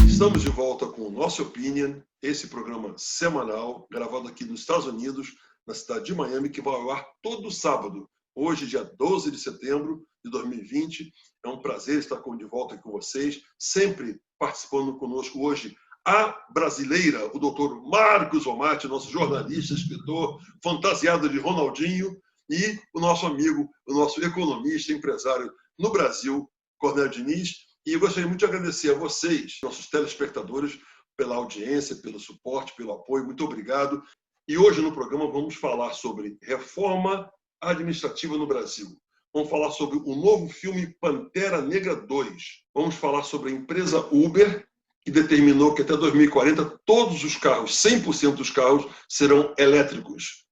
Estamos de volta com o Nosso Opinion, esse programa semanal, gravado aqui nos Estados Unidos, na cidade de Miami, que vai ao ar todo sábado, hoje, dia 12 de setembro de 2020. É um prazer estar de volta aqui com vocês, sempre participando conosco hoje a brasileira, o doutor Marcos Omati, nosso jornalista, escritor, fantasiado de Ronaldinho, e o nosso amigo, o nosso economista, empresário no Brasil, Cornélio Diniz. E eu gostaria muito de agradecer a vocês, nossos telespectadores, pela audiência, pelo suporte, pelo apoio. Muito obrigado. E hoje no programa vamos falar sobre reforma administrativa no Brasil. Vamos falar sobre o novo filme Pantera Negra 2. Vamos falar sobre a empresa Uber, que determinou que até 2040 todos os carros, 100% dos carros, serão elétricos.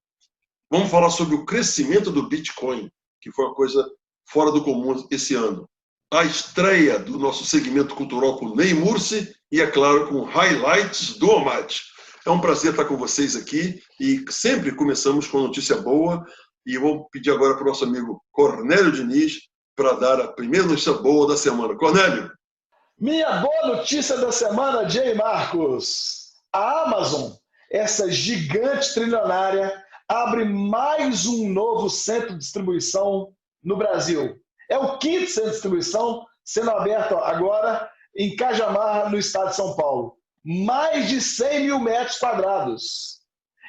Vamos falar sobre o crescimento do Bitcoin, que foi uma coisa fora do comum esse ano. A estreia do nosso segmento cultural com Ney Mursi e, é claro, com highlights do Omati. É um prazer estar com vocês aqui e sempre começamos com notícia boa. E eu vou pedir agora para o nosso amigo Cornélio Diniz para dar a primeira notícia boa da semana. Cornélio. Minha boa notícia da semana, Jay Marcos. A Amazon, essa gigante trilionária, abre mais um novo centro de distribuição no Brasil. É o 5º centro de distribuição sendo aberto agora em Cajamar, no estado de São Paulo. Mais de 100 mil metros quadrados.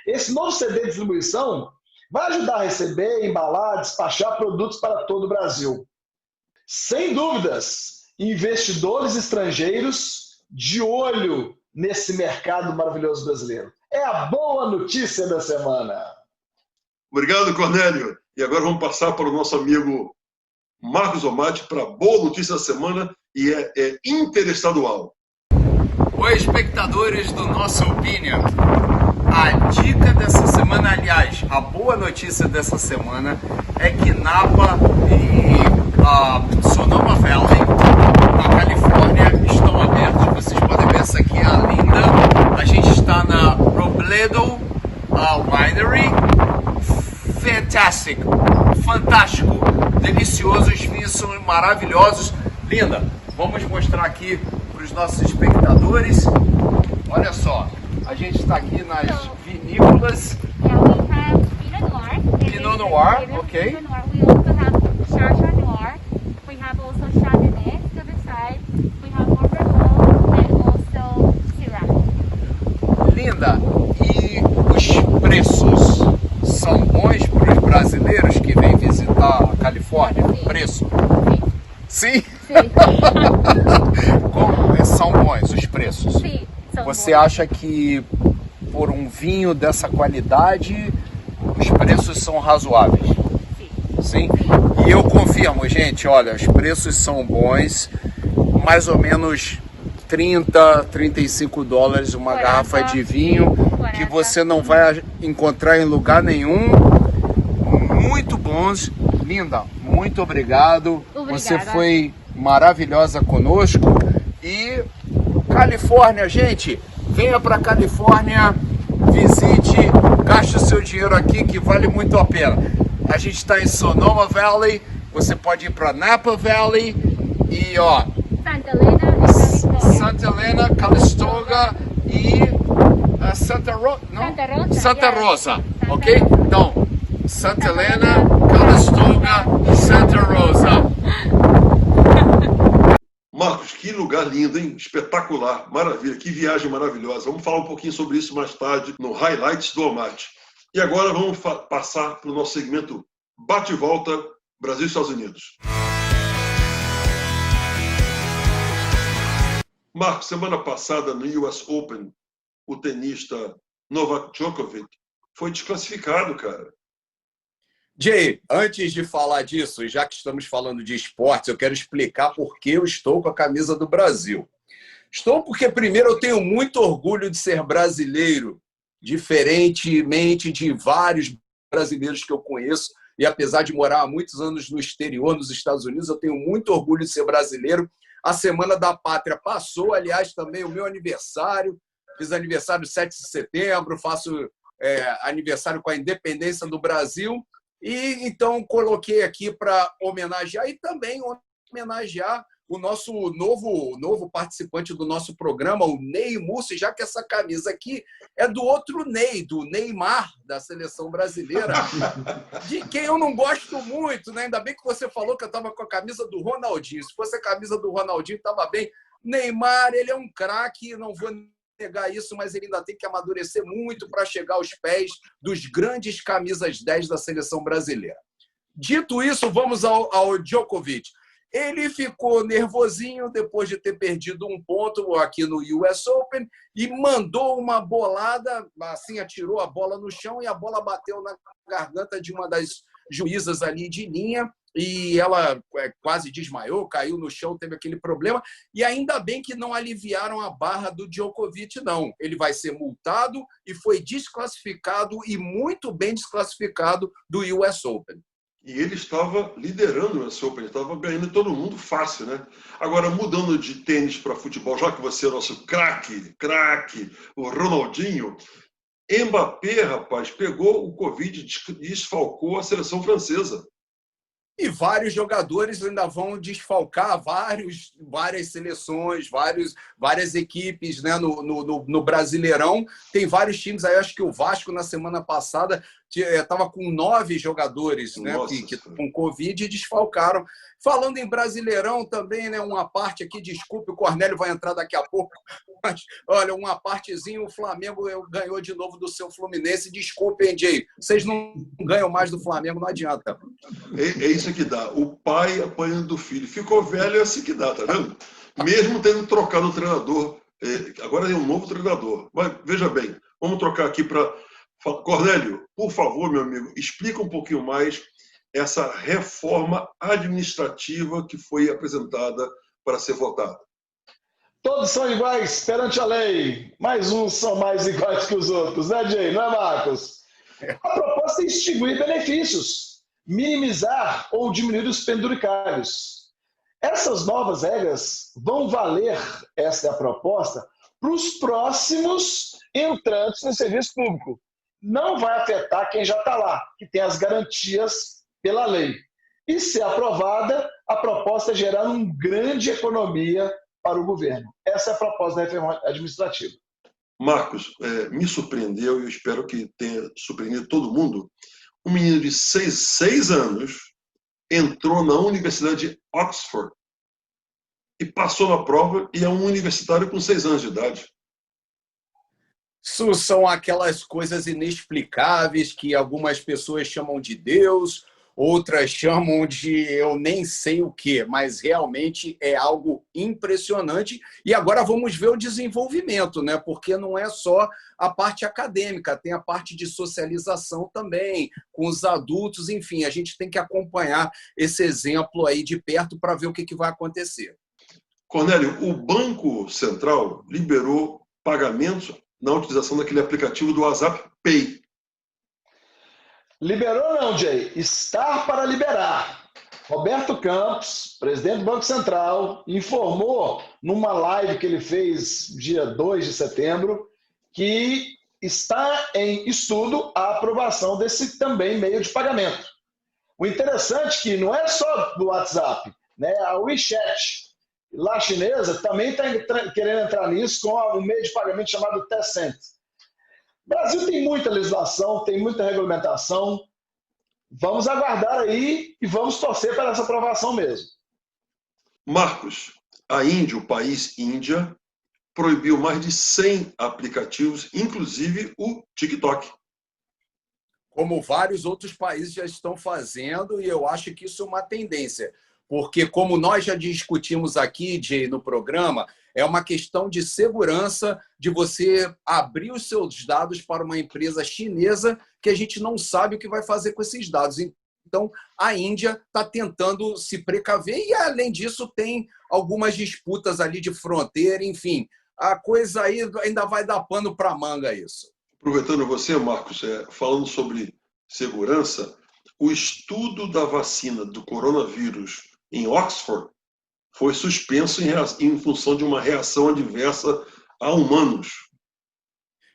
Esse novo CD de distribuição vai ajudar a receber, embalar, despachar produtos para todo o Brasil. Sem dúvidas, investidores estrangeiros de olho nesse mercado maravilhoso brasileiro. É a boa notícia da semana. Obrigado, Cornélio. E agora vamos passar para o nosso amigo Marcos Omati para a boa notícia da semana, e é interestadual. Oi, espectadores do Nosso Opinion. A dica dessa semana, aliás, a boa notícia dessa semana é que Napa e Sonoma Valley, na Califórnia, estão abertos. Vocês podem ver, essa aqui é a Linda. A gente está na Robledo Winery. Fantástico, delicioso, os vinhos são maravilhosos. Linda, vamos mostrar aqui para os nossos espectadores. Olha só, a gente está aqui nas vinícolas. Pinot Noir, ok. We also have Chardonnay Noir. We have also Chardonnay to the side. We have more Merlot and also Syrah. Linda, e os preços são bons para os brasileiros que vêm visitar a Califórnia? Sim. Preço? Sim. Sim? Sim. São bons os preços? Sim, são Você bons. acha que por um vinho dessa qualidade os preços são razoáveis? Sim. Sim? E eu confirmo, gente, olha, os preços são bons, mais ou menos 30, 35 dólares uma 40, garrafa de vinho, 40. que você não vai encontrar em lugar nenhum. Muito bons. Linda, muito obrigado. Obrigada. Você foi maravilhosa conosco. E Califórnia, gente, venha para Califórnia, visite, gaste o seu dinheiro aqui que vale muito a pena. A gente está em Sonoma Valley, você pode ir para Napa Valley e ó, Santa Helena, Calistoga e Santa Rosa, ok? Então, Santa Helena, Calistoga e Santa Rosa. Marcos, que lugar lindo, hein? Espetacular, maravilha, que viagem maravilhosa. Vamos falar um pouquinho sobre isso mais tarde no Highlights do Omati. E agora vamos passar para o nosso segmento Bate e Volta Brasil e Estados Unidos. Marcos, semana passada no US Open, o tenista Novak Djokovic foi desclassificado, cara. Jay, antes de falar disso, já que estamos falando de esportes, eu quero explicar por que eu estou com a camisa do Brasil. Estou porque, primeiro, eu tenho muito orgulho de ser brasileiro, diferentemente de vários brasileiros que eu conheço, e apesar de morar há muitos anos no exterior, nos Estados Unidos, eu tenho muito orgulho de ser brasileiro. A Semana da Pátria passou, aliás, também o meu aniversário. Fiz aniversário 7 de setembro, faço aniversário com a independência do Brasil. E então coloquei aqui para homenagear e também homenagear o nosso novo participante do nosso programa, o Ney Mussi, já que essa camisa aqui é do outro Ney, do Neymar, da seleção brasileira, de quem eu não gosto muito, né? Ainda bem que você falou que eu estava com a camisa do Ronaldinho. Se fosse a camisa do Ronaldinho, estava bem. Neymar, ele é um craque, não vou negar isso, mas ele ainda tem que amadurecer muito para chegar aos pés dos grandes camisas 10 da seleção brasileira. Dito isso, vamos ao Djokovic. Ele ficou nervosinho depois de ter perdido um ponto aqui no US Open e mandou uma bolada, assim, atirou a bola no chão e a bola bateu na garganta de uma das juízas ali de linha e ela quase desmaiou, caiu no chão, teve aquele problema. E ainda bem que não aliviaram a barra do Djokovic, não. Ele vai ser multado e foi desclassificado e muito bem desclassificado do US Open. E ele estava liderando o US Open, ele estava ganhando todo mundo fácil, né? Agora, mudando de tênis para futebol, já que você é nosso craque, o Ronaldinho, Mbappé, rapaz, pegou o Covid e desfalcou a seleção francesa. E vários jogadores ainda vão desfalcar várias seleções, várias equipes, né? No Brasileirão. Tem vários times aí, acho que o Vasco, na semana passada, estava com 9 jogadores, né, que com Covid e desfalcaram. Falando em Brasileirão também, né, uma parte aqui, desculpe, o Cornélio vai entrar daqui a pouco, mas, olha, uma partezinha, o Flamengo ganhou de novo do seu Fluminense. Desculpem, Jay, vocês não ganham mais do Flamengo, não adianta. É isso que dá, o pai apanhando do filho. Ficou velho, é assim que dá, tá vendo? Mesmo tendo trocado o treinador, agora é um novo treinador. Mas, veja bem, vamos trocar aqui para... Cornélio, por favor, meu amigo, explica um pouquinho mais essa reforma administrativa que foi apresentada para ser votada. Todos são iguais perante a lei, mas uns são mais iguais que os outros, né, Jay? Não é, Marcos? A proposta é extinguir benefícios, minimizar ou diminuir os penduricários. Essas novas regras vão valer, essa é a proposta, para os próximos entrantes no serviço público. Não vai afetar quem já está lá, que tem as garantias pela lei. E, se aprovada, a proposta é gerar uma grande economia para o governo. Essa é a proposta da reforma administrativa. Marcos, me surpreendeu e eu espero que tenha surpreendido todo mundo. Um menino de 6 anos entrou na Universidade de Oxford e passou na prova e é um universitário com 6 anos de idade. Isso são aquelas coisas inexplicáveis que algumas pessoas chamam de Deus, outras chamam de eu nem sei o quê, mas realmente é algo impressionante. E agora vamos ver o desenvolvimento, né? Porque não é só a parte acadêmica, tem a parte de socialização também, com os adultos, enfim, a gente tem que acompanhar esse exemplo aí de perto para ver o que vai acontecer. Cornélio, o Banco Central liberou pagamentos na utilização daquele aplicativo do WhatsApp Pay. Liberou não, Jay? Está para liberar. Roberto Campos, presidente do Banco Central, informou numa live que ele fez dia 2 de setembro que está em estudo a aprovação desse também meio de pagamento. O interessante é que não é só do WhatsApp, né? A WeChat, lá chinesa, também está querendo entrar nisso com um meio de pagamento chamado Tencent. O Brasil tem muita legislação, tem muita regulamentação. Vamos aguardar aí e vamos torcer para essa aprovação mesmo. Marcos, a Índia, o país Índia, proibiu mais de 100 aplicativos, inclusive o TikTok. Como vários outros países já estão fazendo, e eu acho que isso é uma tendência. Porque, como nós já discutimos aqui, Jay, no programa, é uma questão de segurança, de você abrir os seus dados para uma empresa chinesa que a gente não sabe o que vai fazer com esses dados. Então, a Índia está tentando se precaver e, além disso, tem algumas disputas ali de fronteira, enfim. A coisa aí ainda vai dar pano para manga isso. Aproveitando você, Marcos, falando sobre segurança, o estudo da vacina do coronavírus em Oxford foi suspenso em função de uma reação adversa a humanos.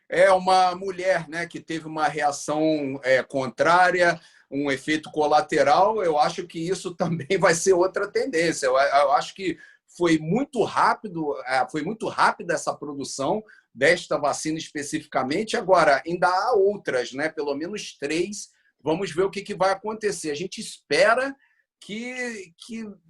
É uma mulher, né, que teve uma reação contrária, um efeito colateral, eu acho que isso também vai ser outra tendência. Eu acho que foi muito rápida essa produção desta vacina especificamente. Agora, ainda há outras, né? Pelo menos 3. Vamos ver o que vai acontecer. A gente espera que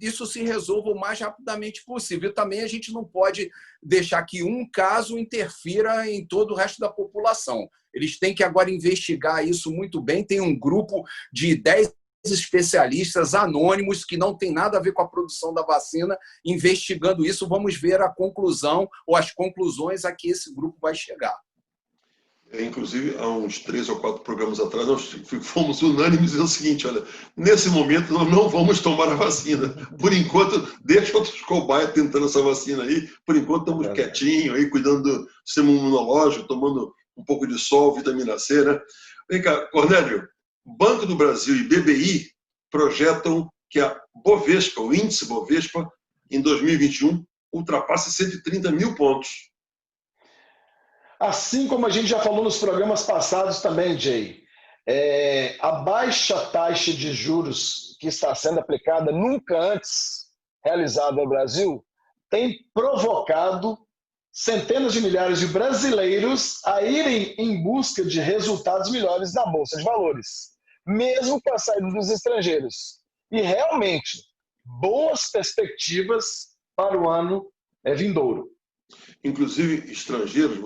isso se resolva o mais rapidamente possível. Também a gente não pode deixar que um caso interfira em todo o resto da população. Eles têm que agora investigar isso muito bem. Tem um grupo de 10 especialistas anônimos que não tem nada a ver com a produção da vacina investigando isso. Vamos ver a conclusão ou as conclusões a que esse grupo vai chegar. Inclusive, há uns 3 ou 4 programas atrás, nós fomos unânimes e dizendo o seguinte: olha, nesse momento nós não vamos tomar a vacina. Por enquanto, deixa outros cobaias tentando essa vacina aí. Por enquanto, estamos quietinhos aí, cuidando do sistema imunológico, tomando um pouco de sol, vitamina C, né? Vem cá, Cornélio, Banco do Brasil e BBI projetam que a Bovespa, o índice Bovespa, em 2021, ultrapasse 130 mil pontos. Assim como a gente já falou nos programas passados também, Jay, a baixa taxa de juros que está sendo aplicada, nunca antes realizada no Brasil, tem provocado centenas de milhares de brasileiros a irem em busca de resultados melhores na Bolsa de Valores, mesmo com a saída dos estrangeiros. E realmente, boas perspectivas para o ano vindouro. Inclusive, estrangeiros,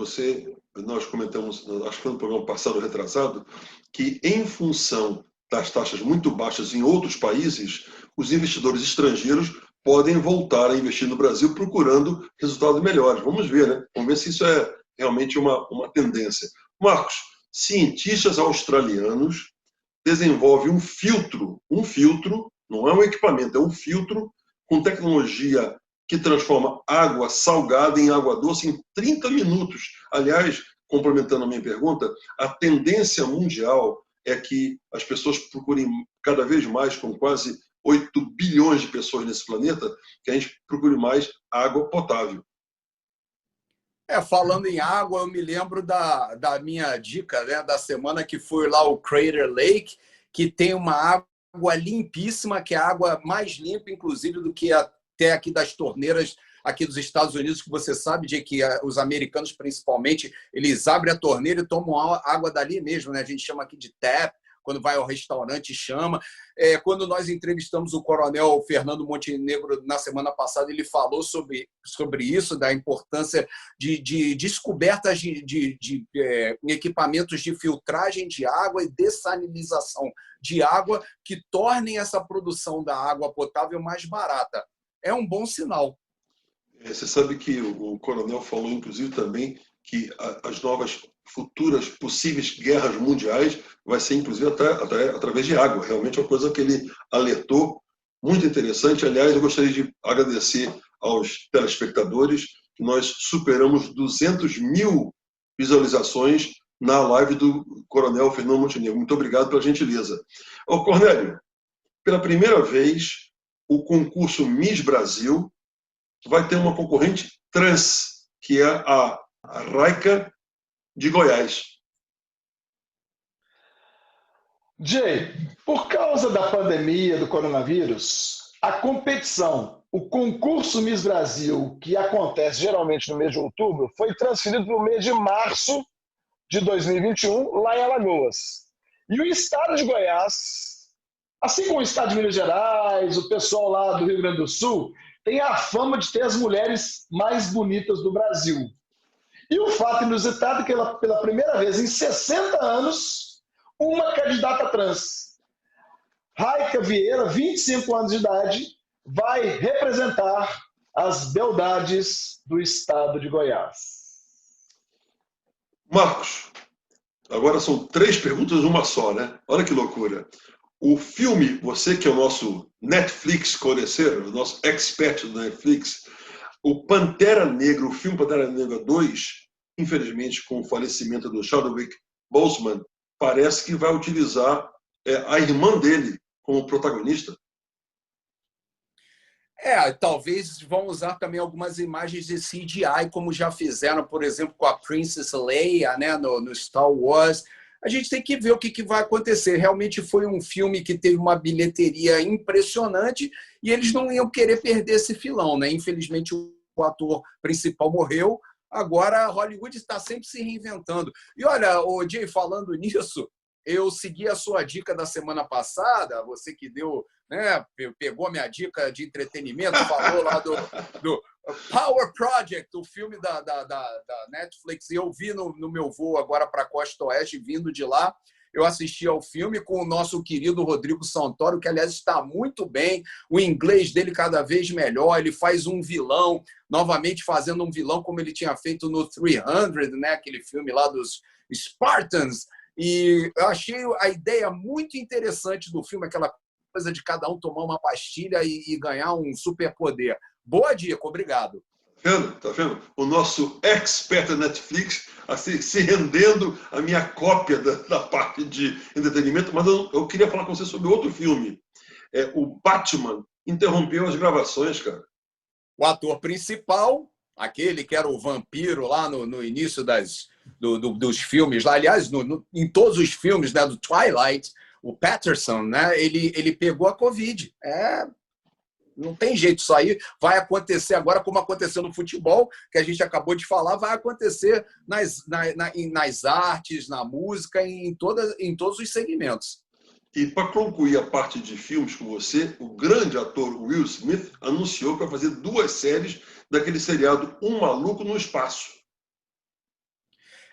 nós comentamos, acho que foi no programa passado, retrasado, que em função das taxas muito baixas em outros países, os investidores estrangeiros podem voltar a investir no Brasil procurando resultados melhores. Vamos ver, né? Vamos ver se isso é realmente uma tendência. Marcos, cientistas australianos desenvolvem um filtro, não é um equipamento, é um filtro com tecnologia que transforma água salgada em água doce em 30 minutos. Aliás, complementando a minha pergunta, a tendência mundial é que as pessoas procurem cada vez mais, com quase 8 bilhões de pessoas nesse planeta, que a gente procure mais água potável. Falando em água, eu me lembro da minha dica, né, da semana, que foi lá o Crater Lake, que tem uma água limpíssima, que é a água mais limpa, inclusive, do que até aqui das torneiras aqui dos Estados Unidos, que você sabe de que os americanos, principalmente, eles abrem a torneira e tomam água dali mesmo, né? A gente chama aqui de tap, quando vai ao restaurante chama. Quando nós entrevistamos o coronel Fernando Montenegro na semana passada, ele falou sobre isso, da importância de descobertas de equipamentos de filtragem de água e dessalinização de água que tornem essa produção da água potável mais barata. É um bom sinal. Você sabe que o coronel falou, inclusive, também que as novas futuras possíveis guerras mundiais vai ser, inclusive, até através de água. Realmente é uma coisa que ele alertou, muito interessante. Aliás, eu gostaria de agradecer aos telespectadores que nós superamos 200 mil visualizações na live do coronel Fernando Montenegro. Muito obrigado pela gentileza. Ô, Cornélio, pela primeira vez, o concurso Miss Brasil vai ter uma concorrente trans, que é a Raica de Goiás. Jay, por causa da pandemia do coronavírus, a competição, o concurso Miss Brasil, que acontece geralmente no mês de outubro, foi transferido para o mês de março de 2021, lá em Alagoas. E o estado de Goiás, assim como o estado de Minas Gerais, o pessoal lá do Rio Grande do Sul, tem a fama de ter as mulheres mais bonitas do Brasil. E o fato inusitado é que pela primeira vez em 60 anos, uma candidata trans, Raica Vieira, 25 anos de idade, vai representar as beldades do estado de Goiás. Marcos, agora são 3 perguntas uma só, né? Olha que loucura. O filme, você que é o nosso Netflix conheceiro, o nosso expert do Netflix, o Pantera Negra, o filme Pantera Negra 2, infelizmente, com o falecimento do Chadwick Boseman, parece que vai utilizar a irmã dele como protagonista. Talvez vão usar também algumas imagens de CGI, como já fizeram, por exemplo, com a Princess Leia, né, no Star Wars. a gente tem que ver o que vai acontecer. Realmente foi um filme que teve uma bilheteria impressionante e eles não iam querer perder esse filão, né? Infelizmente, o ator principal morreu. Agora, Hollywood está sempre se reinventando. E olha, o Jay, falando nisso, eu segui a sua dica da semana passada, você que deu, né, pegou a minha dica de entretenimento, falou lá do Power Project, o filme da Netflix, e eu vi no meu voo agora para a Costa Oeste, vindo de lá, eu assisti ao filme com o nosso querido Rodrigo Santoro, que, aliás, está muito bem, o inglês dele cada vez melhor, ele faz um vilão, novamente fazendo um vilão como ele tinha feito no 300, né, aquele filme lá dos Spartans, e eu achei a ideia muito interessante do filme, aquela coisa de cada um tomar uma pastilha e ganhar um superpoder. Boa dica, obrigado. Tá vendo? O nosso expert Netflix assim, se rendendo à minha cópia da parte de entretenimento, mas eu queria falar com você sobre outro filme. O Batman interrompeu as gravações, cara. O ator principal, aquele que era o vampiro lá no início dos filmes, lá, aliás, em todos os filmes, né, do Twilight, o Patterson, né, ele pegou a Covid. Não tem jeito, isso aí vai acontecer agora, como aconteceu no futebol, que a gente acabou de falar, vai acontecer nas artes, na música, em todos os segmentos. E para concluir a parte de filmes com você, o grande ator Will Smith anunciou que vai fazer 2 séries daquele seriado Um Maluco no Espaço.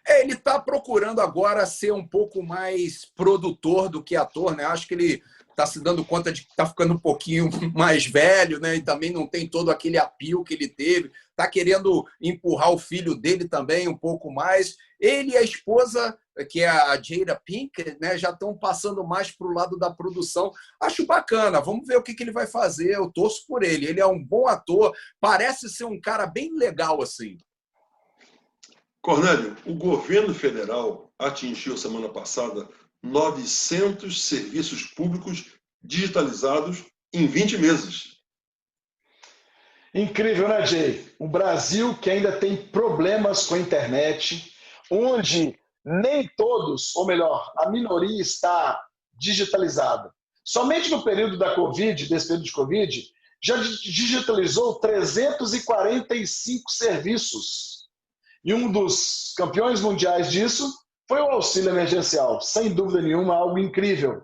Ele está procurando agora ser um pouco mais produtor do que ator, né? Acho que ele está se dando conta de que está ficando um pouquinho mais velho, né? E também não tem todo aquele appeal que ele teve. Está querendo empurrar o filho dele também um pouco mais. Ele e a esposa, que é a Jada Pinkett, né, já estão passando mais para o lado da produção. Acho bacana. Vamos ver o que ele vai fazer. Eu torço por ele. Ele é um bom ator. Parece ser um cara bem legal, assim. Cornélio, o governo federal atingiu semana passada 900 serviços públicos digitalizados em 20 meses. Incrível, né, Jay? O Brasil que ainda tem problemas com a internet, onde nem todos, ou melhor, a minoria está digitalizada. Somente no período da Covid, desse período de Covid, já digitalizou 345 serviços. E um dos campeões mundiais disso foi o auxílio emergencial. Sem dúvida nenhuma, algo incrível.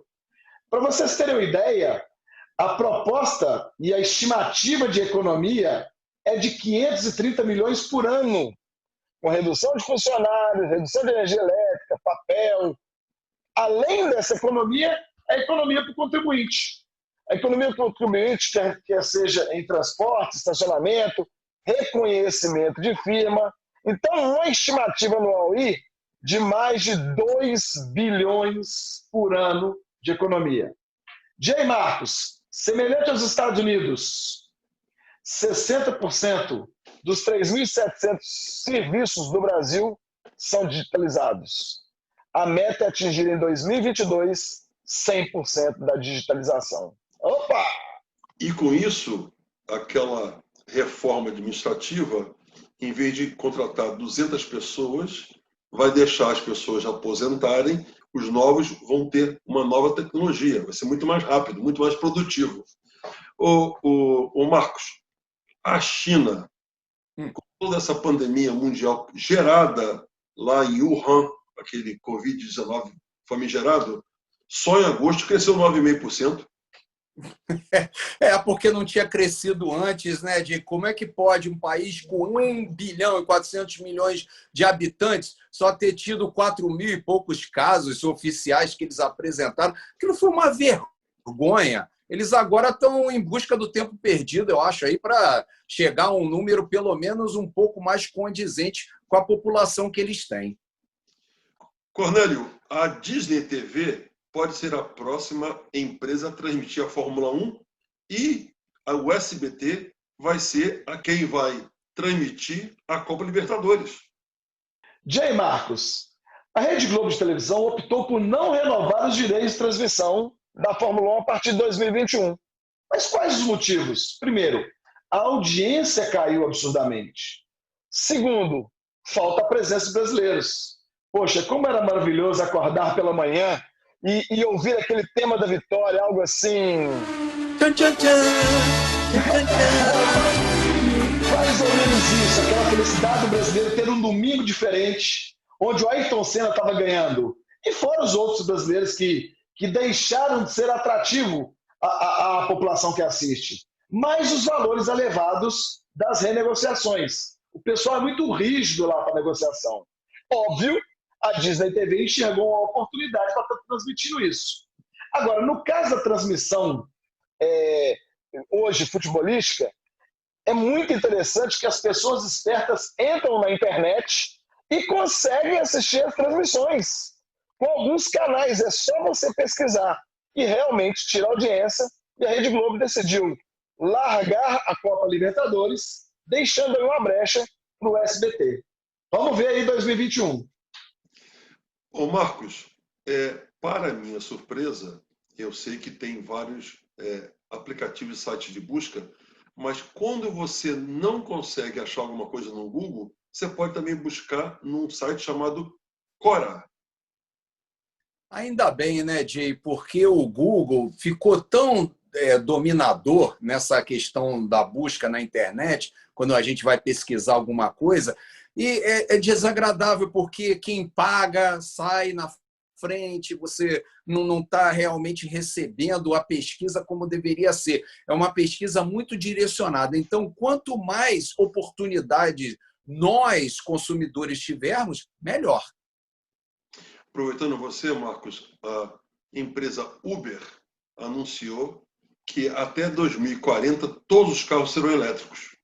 Para vocês terem uma ideia, a proposta e a estimativa de economia é de 530 milhões por ano, com redução de funcionários, redução de energia elétrica, papel. Além dessa economia, a economia para o contribuinte. A economia para o contribuinte, quer seja em transporte, estacionamento, reconhecimento de firma. Então, uma estimativa anual aí de mais de 2 bilhões por ano de economia. Jay Marcos, semelhante aos Estados Unidos, 60% dos 3.700 serviços do Brasil são digitalizados. A meta é atingir em 2022 100% da digitalização. Opa! E com isso, aquela reforma administrativa, em vez de contratar 200 pessoas, vai deixar as pessoas aposentarem, os novos vão ter uma nova tecnologia, vai ser muito mais rápido, muito mais produtivo. O Marcos, a China, com toda essa pandemia mundial gerada lá em Wuhan, aquele Covid-19 famigerado, só em agosto cresceu 9,5%. Porque não tinha crescido antes, né? De como é que pode um país com 1 bilhão e 400 milhões de habitantes só ter tido 4.000 e poucos casos oficiais que eles apresentaram? Aquilo foi uma vergonha. Eles agora estão em busca do tempo perdido, eu acho, aí para chegar a um número pelo menos um pouco mais condizente com a população que eles têm. Cornélio, a Disney TV pode ser a próxima empresa a transmitir a Fórmula 1 e o SBT vai ser a quem vai transmitir a Copa Libertadores. Jay Marcos, a Rede Globo de televisão optou por não renovar os direitos de transmissão da Fórmula 1 a partir de 2021. Mas quais os motivos? Primeiro, a audiência caiu absurdamente. Segundo, falta a presença de brasileiros. Poxa, como era maravilhoso acordar pela manhã e ouvir aquele tema da vitória, algo assim. Tchan, tchan, tchan. Tchan, tchan. Mais ou menos isso, aquela felicidade do brasileiro ter um domingo diferente, onde o Ayrton Senna estava ganhando. E fora os outros brasileiros que deixaram de ser atrativo à população que assiste. Mas os valores elevados das renegociações. O pessoal é muito rígido lá para a negociação. Óbvio, a Disney TV enxergou uma oportunidade para estar transmitindo isso. Agora, no caso da transmissão hoje futebolística, é muito interessante que as pessoas espertas entram na internet e conseguem assistir as transmissões. Com alguns canais, é só você pesquisar e realmente tirar audiência. E a Rede Globo decidiu largar a Copa Libertadores, deixando aí uma brecha para o SBT. Vamos ver aí 2021. Ô Marcos, para minha surpresa, eu sei que tem vários aplicativos e sites de busca, mas quando você não consegue achar alguma coisa no Google, você pode também buscar num site chamado Quora. Ainda bem, né, Jay? Porque o Google ficou tão dominador nessa questão da busca na internet, quando a gente vai pesquisar alguma coisa, e é desagradável porque quem paga sai na frente, você não está realmente recebendo a pesquisa como deveria ser. É uma pesquisa muito direcionada. Então, quanto mais oportunidades nós, consumidores, tivermos, melhor. Aproveitando você, Marcos, a empresa Uber anunciou que até 2040 todos os carros serão elétricos.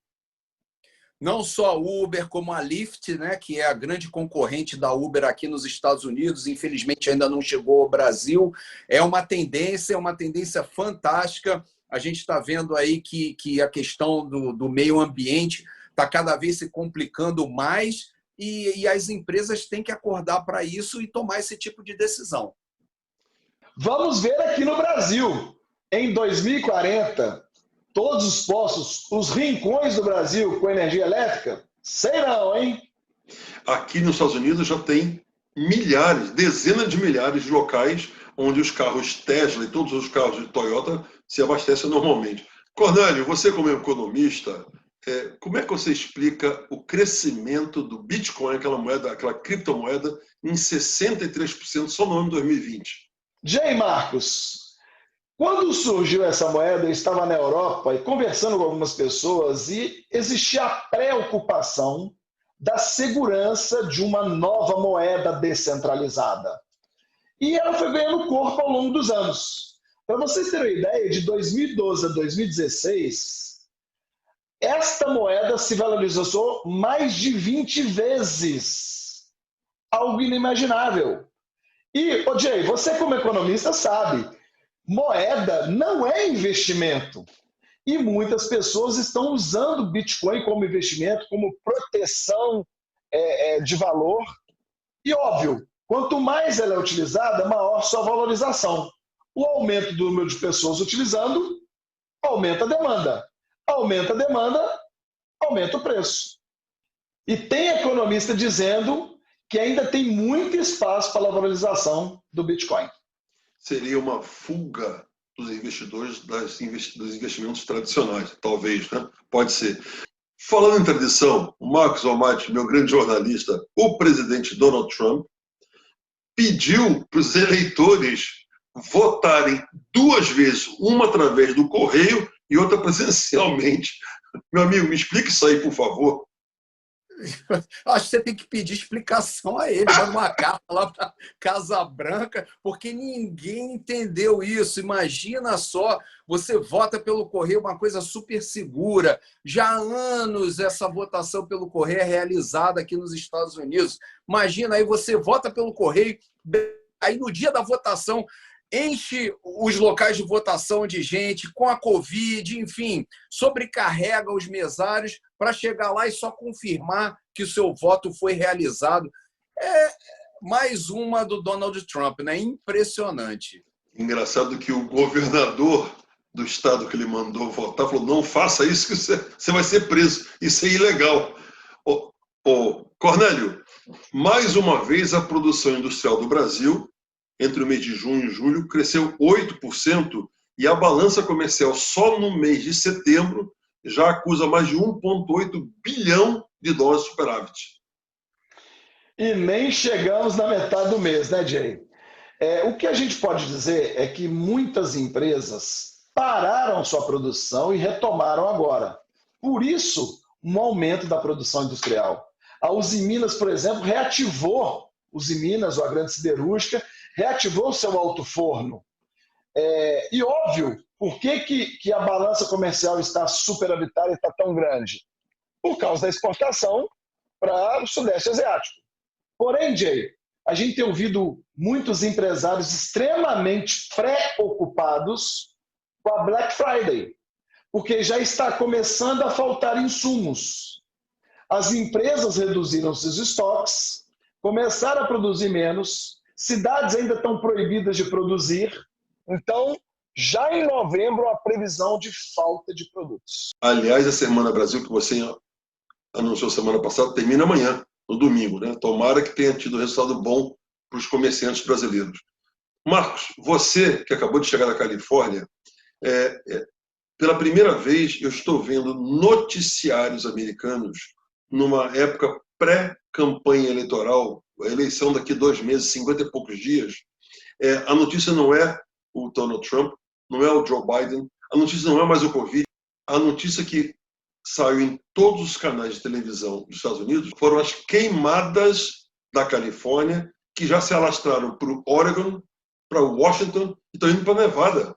Não só a Uber, como a Lyft, né, que é a grande concorrente da Uber aqui nos Estados Unidos, infelizmente ainda não chegou ao Brasil. É uma tendência fantástica. A gente está vendo aí que a questão do meio ambiente está cada vez se complicando mais e as empresas têm que acordar para isso e tomar esse tipo de decisão. Vamos ver aqui no Brasil. Em 2040, todos os postos, os rincões do Brasil com energia elétrica? Sei não, hein? Aqui nos Estados Unidos já tem milhares, dezenas de milhares de locais onde os carros Tesla e todos os carros de Toyota se abastecem normalmente. Cornélio, você como economista, como é que você explica o crescimento do Bitcoin, aquela moeda, aquela criptomoeda, em 63% só no ano de 2020? Jay Marcos, quando surgiu essa moeda, eu estava na Europa e conversando com algumas pessoas e existia a preocupação da segurança de uma nova moeda descentralizada. E ela foi ganhando corpo ao longo dos anos. Para vocês terem uma ideia, de 2012 a 2016, esta moeda se valorizou mais de 20 vezes. Algo inimaginável. E, Jay, você como economista sabe, moeda não é investimento. E muitas pessoas estão usando o Bitcoin como investimento, como proteção de valor. E, óbvio, quanto mais ela é utilizada, maior sua valorização. O aumento do número de pessoas utilizando aumenta a demanda. Aumenta a demanda, aumenta o preço. E tem economista dizendo que ainda tem muito espaço para a valorização do Bitcoin. Seria uma fuga dos investidores dos investimentos tradicionais, talvez, né? Pode ser. Falando em tradição, o Marcos Almaty, meu grande jornalista, o presidente Donald Trump, pediu para os eleitores votarem 2 vezes, uma através do correio e outra presencialmente. Meu amigo, me explique isso aí, por favor. Acho que você tem que pedir explicação a ele, manda uma carta lá para Casa Branca, porque ninguém entendeu isso. Imagina só, você vota pelo correio, uma coisa super segura. Já há anos essa votação pelo correio é realizada aqui nos Estados Unidos. Imagina aí, você vota pelo correio, aí no dia da votação enche os locais de votação de gente com a Covid, enfim, sobrecarrega os mesários para chegar lá e só confirmar que o seu voto foi realizado. É mais uma do Donald Trump, né? Impressionante. Engraçado que o governador do estado que ele mandou votar falou: não faça isso que você vai ser preso, isso é ilegal. Cornélio, Mais uma vez, a produção industrial do Brasil, entre o mês de junho e julho, cresceu 8%, e a balança comercial só no mês de setembro já acusa mais de 1,8 bilhão de dólares de superávit. E nem chegamos na metade do mês, né, Jay? O que a gente pode dizer é que muitas empresas pararam sua produção e retomaram agora. Por isso, um aumento da produção industrial. A Usiminas, por exemplo, reativou, Usiminas, ou a Grande Siderúrgica, reativou seu alto forno. E óbvio, por que a balança comercial está superavitária e está tão grande? Por causa da exportação para o Sudeste Asiático. Porém, Jay, a gente tem ouvido muitos empresários extremamente preocupados com a Black Friday, porque já está começando a faltar insumos. As empresas reduziram seus estoques, começaram a produzir menos, cidades ainda estão proibidas de produzir, então, já em novembro, a previsão de falta de produtos. Aliás, a Semana Brasil, que você anunciou semana passada, termina amanhã, no domingo, né? Tomara que tenha tido resultado bom para os comerciantes brasileiros. Marcos, você que acabou de chegar da Califórnia, pela primeira vez eu estou vendo noticiários americanos numa época pré-campanha eleitoral, a eleição daqui a 2 meses, 50 e poucos dias. A notícia não é o Donald Trump, não é o Joe Biden, a notícia não é mais o Covid, a notícia que saiu em todos os canais de televisão dos Estados Unidos foram as queimadas da Califórnia, que já se alastraram para o Oregon, para o Washington e estão indo para a Nevada.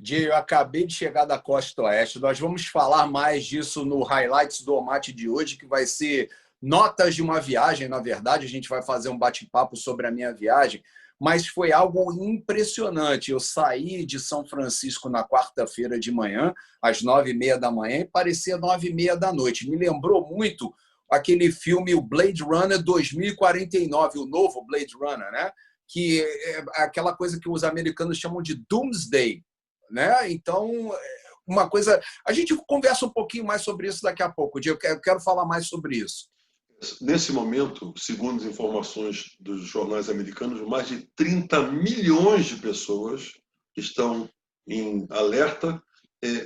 Eu acabei de chegar da Costa Oeste. Nós vamos falar mais disso no Highlights do Omate de hoje, que vai ser notas de uma viagem. Na verdade, a gente vai fazer um bate-papo sobre a minha viagem, mas foi algo impressionante. Eu saí de São Francisco na quarta-feira de manhã, às 9h30 da manhã, e parecia 9h30 da noite. Me lembrou muito aquele filme, o Blade Runner 2049, o novo Blade Runner, né? Que é aquela coisa que os americanos chamam de Doomsday, né? Então, uma coisa... A gente conversa um pouquinho mais sobre isso daqui a pouco, eu quero falar mais sobre isso. Nesse momento, segundo as informações dos jornais americanos, mais de 30 milhões de pessoas estão em alerta.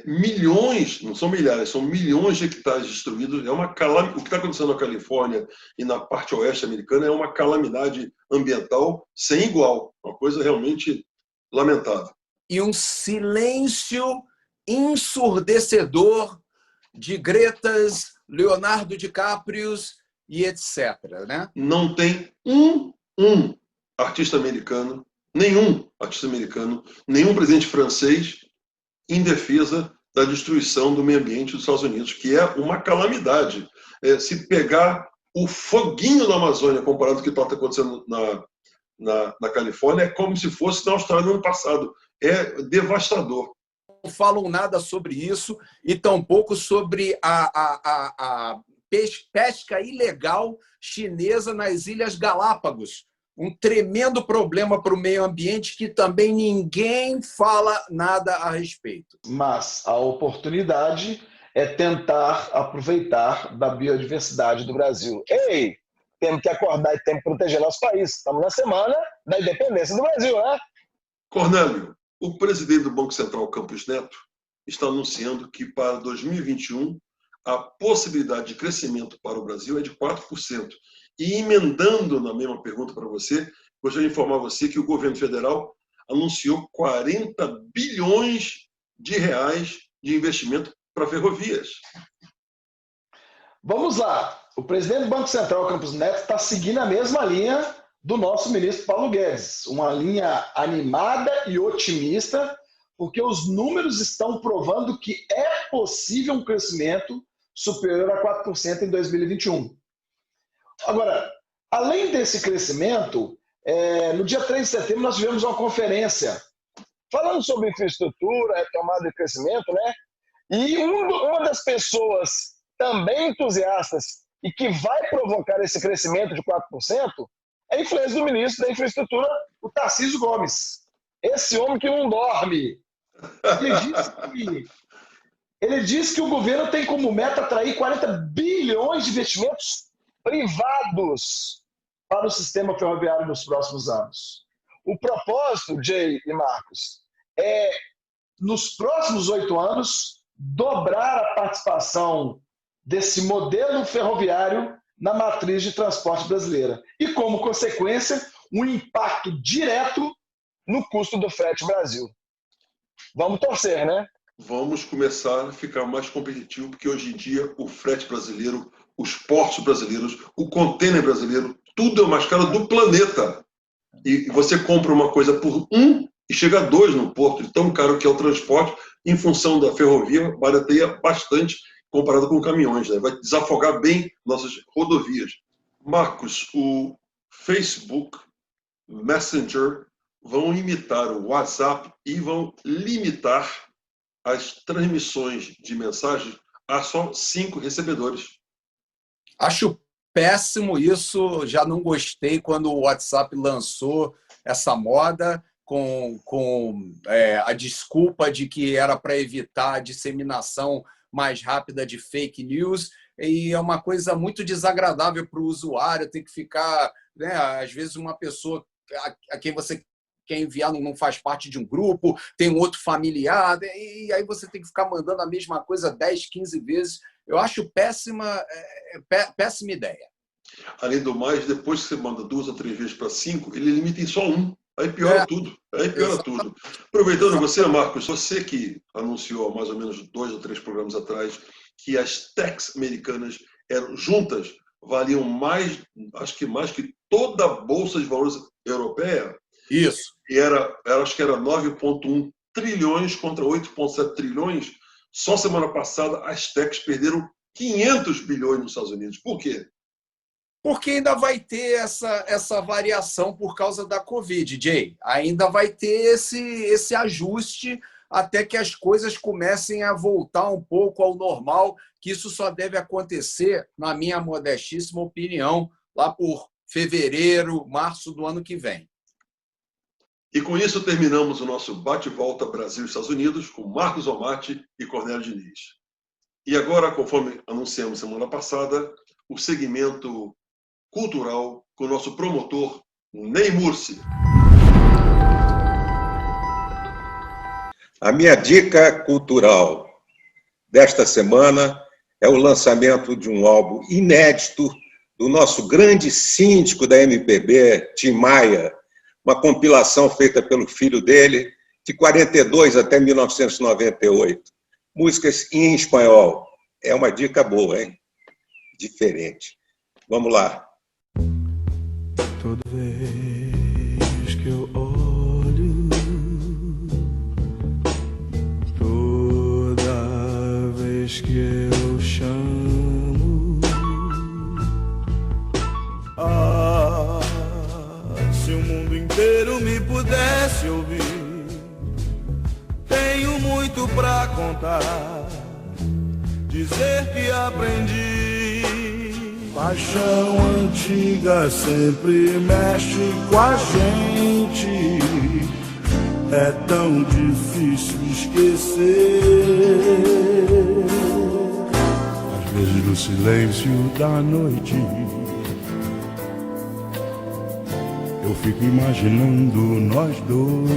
Milhões, não são milhares, são milhões de hectares destruídos. O que está acontecendo na Califórnia e na parte oeste americana é uma calamidade ambiental sem igual. Uma coisa realmente lamentável. E um silêncio ensurdecedor de Gretas, Leonardo DiCaprio e etc. Né? Não tem um artista americano, nenhum presidente francês em defesa da destruição do meio ambiente dos Estados Unidos, que é uma calamidade. Se pegar o foguinho da Amazônia comparado com o que está acontecendo na Califórnia, é como se fosse na Austrália no ano passado. É devastador. Não falam nada sobre isso e tampouco sobre a pesca ilegal chinesa nas Ilhas Galápagos. Um tremendo problema para o meio ambiente que também ninguém fala nada a respeito. Mas a oportunidade é tentar aproveitar da biodiversidade do Brasil. Ei, temos que acordar e temos que proteger nosso país. Estamos na semana da independência do Brasil, né? Cornélio, o presidente do Banco Central, Campos Neto, está anunciando que para 2021 a possibilidade de crescimento para o Brasil é de 4%. E emendando na mesma pergunta para você, gostaria de informar você que o governo federal anunciou 40 bilhões de reais de investimento para ferrovias. Vamos lá. O presidente do Banco Central, Campos Neto, está seguindo a mesma linha do nosso ministro Paulo Guedes. Uma linha animada e otimista, porque os números estão provando que é possível um crescimento superior a 4% em 2021. Agora, além desse crescimento, no dia 3 de setembro nós tivemos uma conferência falando sobre infraestrutura, retomada de crescimento, né? E uma das pessoas também entusiastas e que vai provocar esse crescimento de 4% é a influência do ministro da Infraestrutura, o Tarcísio Gomes. Esse homem que não dorme. Ele disse que o governo tem como meta atrair 40 bilhões de investimentos privados para o sistema ferroviário nos próximos anos. O propósito, Jay e Marcos, é, nos próximos 8 anos, dobrar a participação desse modelo ferroviário na matriz de transporte brasileira. E, como consequência, um impacto direto no custo do frete Brasil. Vamos torcer, né? Vamos começar a ficar mais competitivo, porque hoje em dia o frete brasileiro, os portos brasileiros, o contêiner brasileiro, tudo é o mais caro do planeta. E você compra uma coisa por 1 e chega a 2 no porto, de tão caro que é o transporte, em função da ferrovia, barateia bastante comparado com caminhões, né? Vai desafogar bem nossas rodovias. Marcos, o Facebook, Messenger, vão imitar o WhatsApp e vão limitar as transmissões de mensagens a só 5 recebedores. Acho péssimo isso, já não gostei quando o WhatsApp lançou essa moda com a desculpa de que era para evitar a disseminação mais rápida de fake news, e é uma coisa muito desagradável para o usuário, tem que ficar, né, às vezes uma pessoa a quem você quer enviar não faz parte de um grupo, tem um outro familiar, e aí você tem que ficar mandando a mesma coisa 10, 15 vezes. Eu acho péssima ideia. Além do mais, depois que você manda 2 ou 3 vezes para 5, ele limita em só 1. Aí piora tudo. Tudo. Aproveitando você, Marcos, você que anunciou há mais ou menos 2 ou 3 programas atrás que as techs americanas eram juntas, valiam mais, acho que toda a Bolsa de Valores europeia. Isso. E acho que era 9,1 trilhões contra 8,7 trilhões. Só semana passada as techs perderam 500 bilhões nos Estados Unidos. Por quê? Porque ainda vai ter essa variação por causa da Covid, Jay. Ainda vai ter esse ajuste até que as coisas comecem a voltar um pouco ao normal, que isso só deve acontecer, na minha modestíssima opinião, lá por fevereiro, março do ano que vem. E com isso terminamos o nosso bate-volta Brasil e Estados Unidos com Marcos Omati e Cornélio Diniz. E agora, conforme anunciamos semana passada, o segmento cultural com o nosso promotor, Ney Mursi. A minha dica cultural desta semana é o lançamento de um álbum inédito do nosso grande síndico da MPB, Tim Maia, uma compilação feita pelo filho dele, de 42 até 1998. Músicas em espanhol. É uma dica boa, hein? Diferente. Vamos lá. Toda vez que eu olho, toda vez que eu chamo, se o mundo inteiro me pudesse ouvir, tenho muito pra contar, dizer que aprendi. Paixão antiga sempre mexe com a gente, é tão difícil esquecer. Às vezes no silêncio da noite eu fico imaginando nós dois.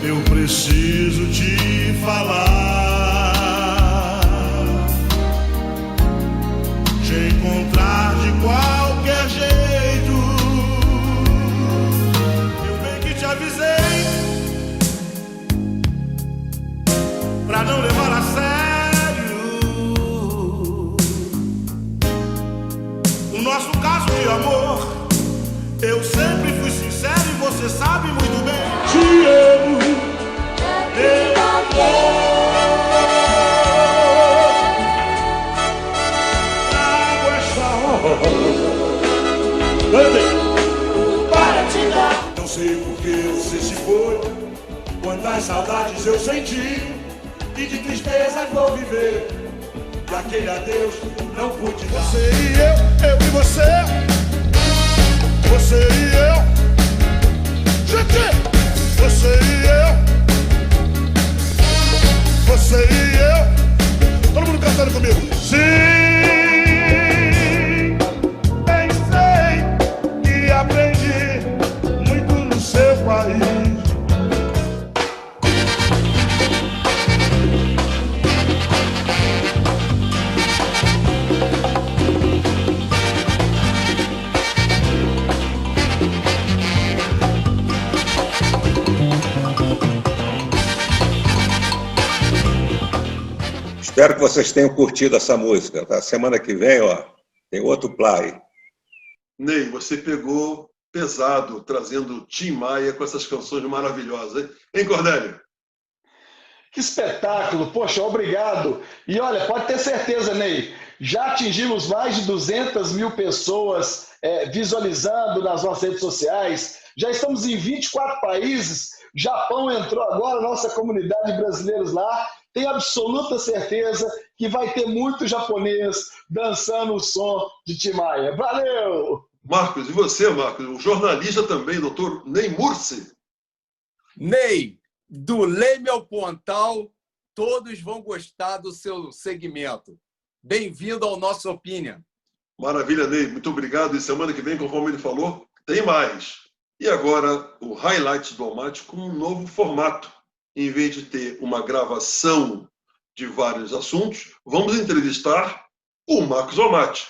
Eu preciso te falar, te encontrar de qualquer jeito. Eu bem que te avisei pra não levar a sério o nosso caso de amor. Eu sempre fui sincero e você sabe muito bem. Te amo, eu trago essa hora. Para te dar. Não sei por que você se foi, quantas saudades eu senti, e de tristeza vou viver, e aquele adeus não pude dar. Você e eu e você, você e eu, gente, você e eu, você e eu, todo mundo cantando comigo. Sim. Espero que vocês tenham curtido essa música. Tá? Semana que vem, ó, tem outro play. Ney, você pegou pesado trazendo Tim Maia com essas canções maravilhosas, hein? Hein, Cornélio? Que espetáculo! Poxa, obrigado! E olha, pode ter certeza, Ney, já atingimos mais de 200 mil pessoas visualizando nas nossas redes sociais, já estamos em 24 países, Japão entrou agora, nossa comunidade de brasileiros lá, tenho absoluta certeza que vai ter muito japonês dançando o som de Tim Maia. Valeu! Marcos, e você, Marcos? O jornalista também, doutor Ney Mursi. Ney, do Leme ao Pontal, todos vão gostar do seu segmento. Bem-vindo ao nosso Opinion. Maravilha, Ney. Muito obrigado. E semana que vem, conforme ele falou, tem mais. E agora, o Highlights do Almaty com um novo formato. Em vez de ter uma gravação de vários assuntos, vamos entrevistar o Marcos Almaty.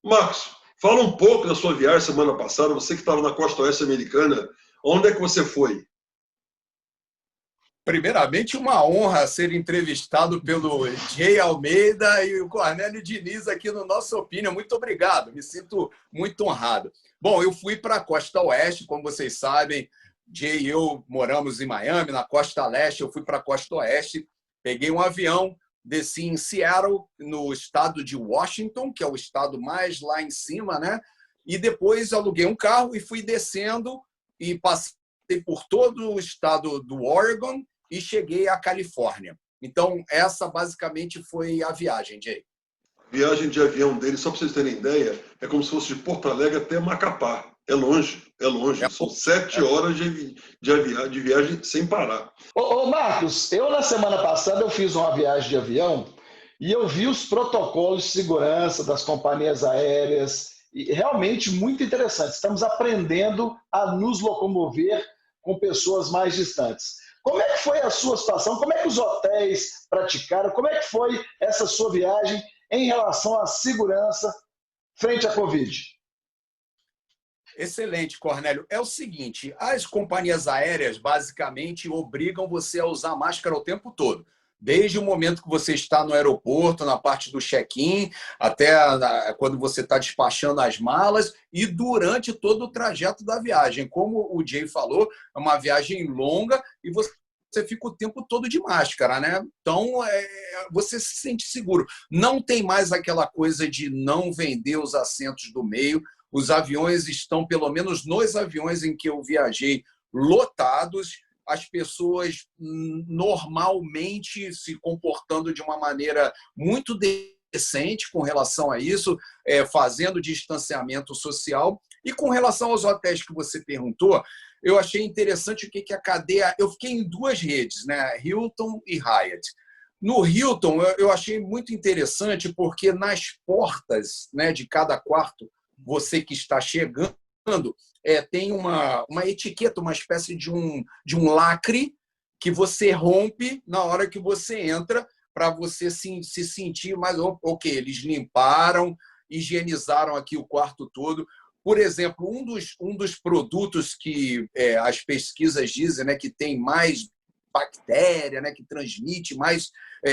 Marcos, fala um pouco da sua viagem semana passada, você que estava na costa oeste americana, onde é que você foi? Primeiramente, uma honra ser entrevistado pelo Jay Almeida e o Cornélio Diniz aqui no nosso Opinion. Muito obrigado, me sinto muito honrado. Bom, eu fui para a costa oeste, como vocês sabem, Jay e eu moramos em Miami, na costa leste, eu fui para a costa oeste, peguei um avião, desci em Seattle, no estado de Washington, que é o estado mais lá em cima, né? E depois aluguei um carro e fui descendo e passei por todo o estado do Oregon e cheguei à Califórnia. Então, essa basicamente foi a viagem, Jay. A viagem de avião dele, só para vocês terem ideia, é como se fosse de Porto Alegre até Macapá. É longe, é longe. São 7 horas de viagem sem parar. Ô Marcos, eu na semana passada eu fiz uma viagem de avião e eu vi os protocolos de segurança das companhias aéreas, e realmente muito interessante. Estamos aprendendo a nos locomover com pessoas mais distantes. Como é que foi a sua situação? Como é que os hotéis praticaram? Como é que foi essa sua viagem em relação à segurança frente à Covid? Excelente, Cornélio. É o seguinte, as companhias aéreas basicamente obrigam você a usar máscara o tempo todo. Desde o momento que você está no aeroporto, na parte do check-in, até quando você está despachando as malas e durante todo o trajeto da viagem. Como o Jay falou, é uma viagem longa e você fica o tempo todo de máscara, né? Então, você se sente seguro. Não tem mais aquela coisa de não vender os assentos do meio. Os aviões estão, pelo menos nos aviões em que eu viajei, lotados. As pessoas normalmente se comportando de uma maneira muito decente com relação a isso, fazendo distanciamento social. E com relação aos hotéis que você perguntou, eu achei interessante o que a cadeia... Eu fiquei em 2 redes, né? Hilton e Hyatt. No Hilton, eu achei muito interessante porque nas portas, né, de cada quarto, você que está chegando, tem uma etiqueta, uma espécie de um lacre que você rompe na hora que você entra para você se sentir mais... Ok, eles limparam, higienizaram aqui o quarto todo. Por exemplo, um dos produtos que as pesquisas dizem, né, que tem mais bactéria, né, que transmite mais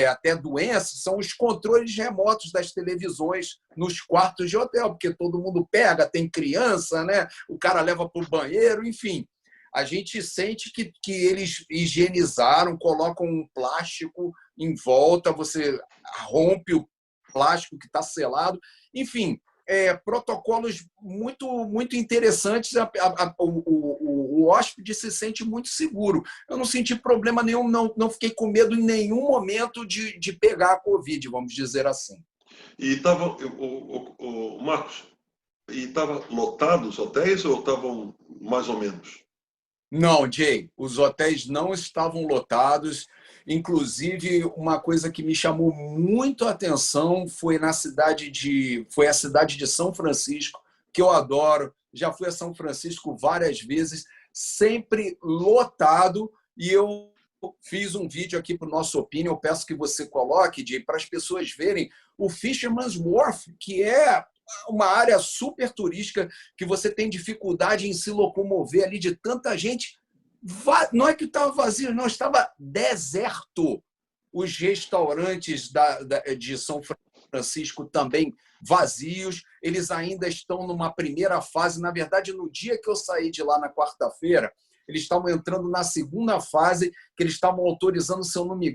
até doenças, são os controles remotos das televisões nos quartos de hotel, porque todo mundo pega, tem criança, né, o cara leva para o banheiro, enfim. A gente sente que eles higienizaram, colocam um plástico em volta, você rompe o plástico que está selado, enfim, protocolos muito interessantes. O hóspede se sente muito seguro. Eu não senti problema nenhum, não fiquei com medo em nenhum momento de pegar a Covid, vamos dizer assim. E estava, Marcos, estava lotado os hotéis ou estavam mais ou menos? Não, Jay, os hotéis não estavam lotados. Inclusive, uma coisa que me chamou muito a atenção foi a cidade de São Francisco, que eu adoro. Já fui a São Francisco várias vezes, sempre lotado. E eu fiz um vídeo aqui para o nosso Opinion. Eu peço que você coloque, Jay, para as pessoas verem o Fisherman's Wharf, que é uma área super turística que você tem dificuldade em se locomover ali de tanta gente. Não é que estava vazio, não, estava deserto. Os restaurantes de São Francisco também vazios, eles ainda estão numa primeira fase. Na verdade, no dia que eu saí de lá na quarta-feira, eles estavam entrando na segunda fase, que eles estavam autorizando, se eu não me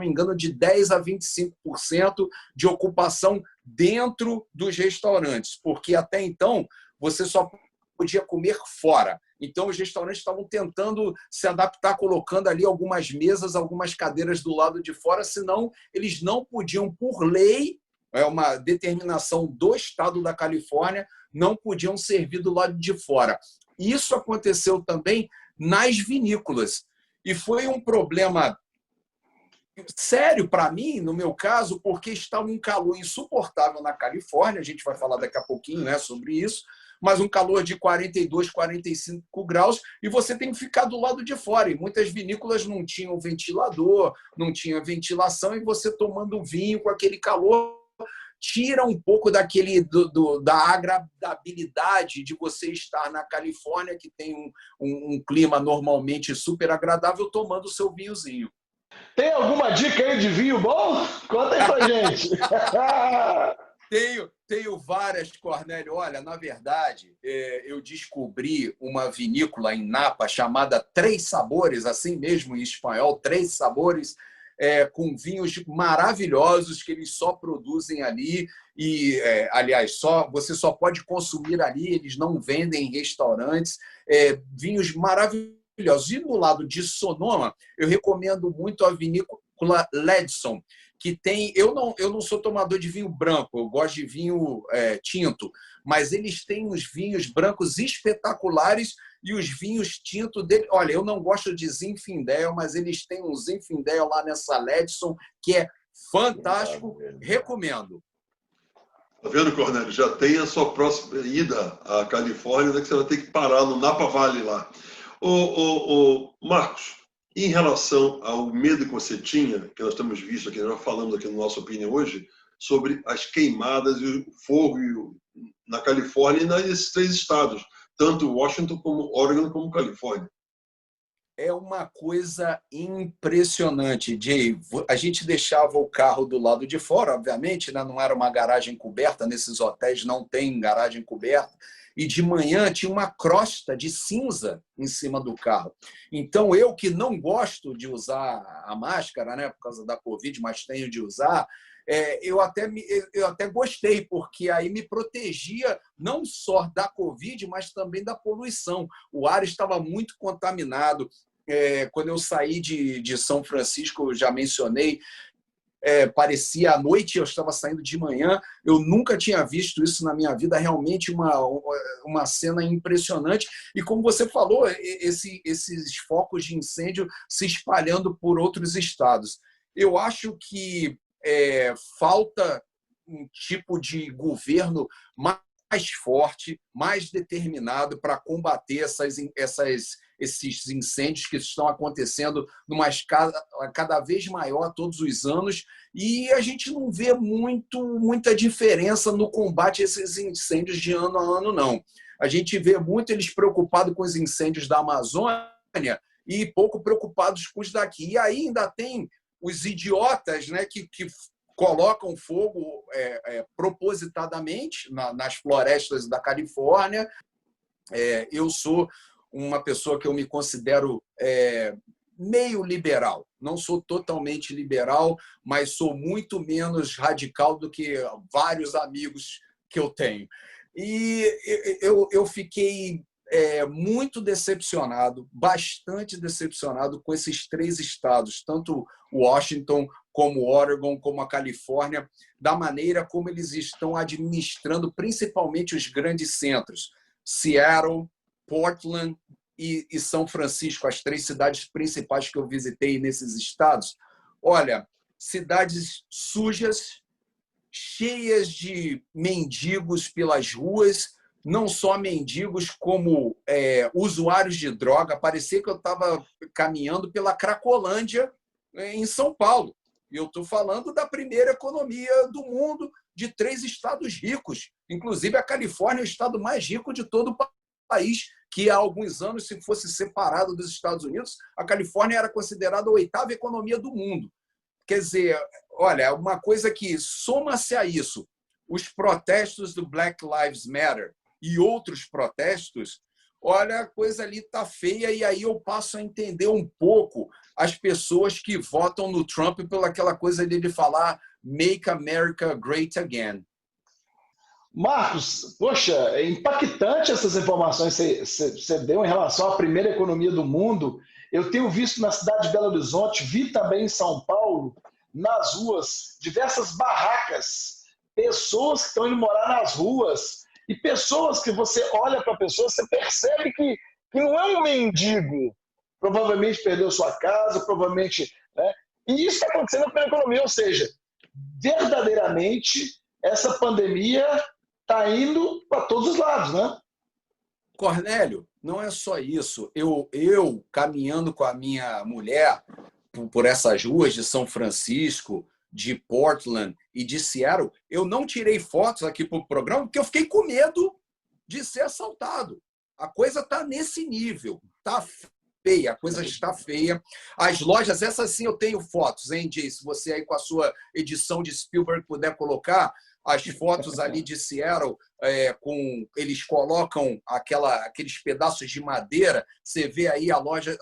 engano, de 10% a 25% de ocupação dentro dos restaurantes, porque até então você só podia comer fora. Então, os restaurantes estavam tentando se adaptar, colocando ali algumas mesas, algumas cadeiras do lado de fora, senão eles não podiam, por lei, é uma determinação do estado da Califórnia, não podiam servir do lado de fora. Isso aconteceu também nas vinícolas. E foi um problema sério para mim, no meu caso, porque estava um calor insuportável na Califórnia, a gente vai falar daqui a pouquinho, né, sobre isso, mas um calor de 42, 45 graus, e você tem que ficar do lado de fora. E muitas vinícolas não tinham ventilador, não tinha ventilação, e você tomando vinho com aquele calor tira um pouco da agradabilidade de você estar na Califórnia, que tem um clima normalmente super agradável, tomando o seu vinhozinho. Tem alguma dica aí de vinho bom? Conta aí pra gente. Tenho várias, Cornélio. Olha, na verdade, eu descobri uma vinícola em Napa chamada Três Sabores, assim mesmo em espanhol, Três Sabores, com vinhos maravilhosos que eles só produzem ali. E, aliás, você só pode consumir ali, eles não vendem em restaurantes. Vinhos maravilhosos. E no lado de Sonoma, eu recomendo muito a vinícola Ledson, que tem... Eu não sou tomador de vinho branco, eu gosto de vinho tinto, mas eles têm uns vinhos brancos espetaculares e os vinhos tintos dele... Olha, eu não gosto de Zinfandel, mas eles têm um Zinfandel lá nessa Ledson que é fantástico, recomendo. Tá vendo, Cornélio? Já tem a sua próxima ida à Califórnia, que você vai ter que parar no Napa Valley lá. Marcos, em relação ao medo que você tinha, que nós temos visto aqui, nós falamos aqui no nosso opinião hoje, sobre as queimadas e o fogo na Califórnia e nesses 3 estados, tanto Washington, como Oregon, como Califórnia. É uma coisa impressionante, Jay. A gente deixava o carro do lado de fora, obviamente, né? Não era uma garagem coberta, nesses hotéis não tem garagem coberta, e de manhã tinha uma crosta de cinza em cima do carro. Então, eu que não gosto de usar a máscara, né, por causa da Covid, mas tenho de usar, eu até gostei, porque aí me protegia não só da Covid, mas também da poluição. O ar estava muito contaminado. Quando eu saí de São Francisco, eu já mencionei, parecia à noite, eu estava saindo de manhã, eu nunca tinha visto isso na minha vida, realmente uma cena impressionante. E como você falou, esses focos de incêndio se espalhando por outros estados. Eu acho que falta um tipo de governo mais forte, mais determinado para combater esses incêndios que estão acontecendo numa escala cada vez maior todos os anos, e a gente não vê muita diferença no combate a esses incêndios de ano a ano, não. A gente vê muito eles preocupados com os incêndios da Amazônia e pouco preocupados com os daqui. E aí ainda tem os idiotas, né, que colocam fogo propositadamente nas florestas da Califórnia. Eu sou uma pessoa que eu me considero meio liberal. Não sou totalmente liberal, mas sou muito menos radical do que vários amigos que eu tenho. E eu fiquei muito decepcionado, bastante decepcionado com esses 3 estados, tanto Washington, como Oregon, como a Califórnia, da maneira como eles estão administrando, principalmente os grandes centros, Seattle, Portland e São Francisco, as 3 cidades principais que eu visitei nesses estados. Olha, cidades sujas, cheias de mendigos pelas ruas, não só mendigos, como usuários de droga. Parecia que eu estava caminhando pela Cracolândia, em São Paulo. E eu estou falando da primeira economia do mundo, de 3 estados ricos. Inclusive, a Califórnia é o estado mais rico de todo o país que há alguns anos, se fosse separado dos Estados Unidos, a Califórnia era considerada a 8ª economia do mundo. Quer dizer, olha, uma coisa que soma-se a isso, os protestos do Black Lives Matter e outros protestos, olha, a coisa ali está feia, e aí eu passo a entender um pouco as pessoas que votam no Trump pelaquela coisa de falar Make America Great Again. Marcos, poxa, é impactante essas informações que você deu em relação à primeira economia do mundo. Eu tenho visto na cidade de Belo Horizonte, vi também em São Paulo, nas ruas, diversas barracas, pessoas que estão indo morar nas ruas, e pessoas que você olha para a pessoa, você percebe que não é um mendigo. Provavelmente perdeu sua casa, provavelmente... Né? E isso está acontecendo na primeira economia, ou seja, verdadeiramente essa pandemia está indo para todos os lados, né? Cornélio, não é só isso. Eu caminhando com a minha mulher por essas ruas de São Francisco, de Portland e de Seattle, eu não tirei fotos aqui para o programa porque eu fiquei com medo de ser assaltado. A coisa está nesse nível. Está feia, a coisa está feia. As lojas, essas sim eu tenho fotos, hein, Jay? Se você aí com a sua edição de Spielberg puder colocar as fotos ali de Seattle, eles colocam aqueles pedaços de madeira, você vê aí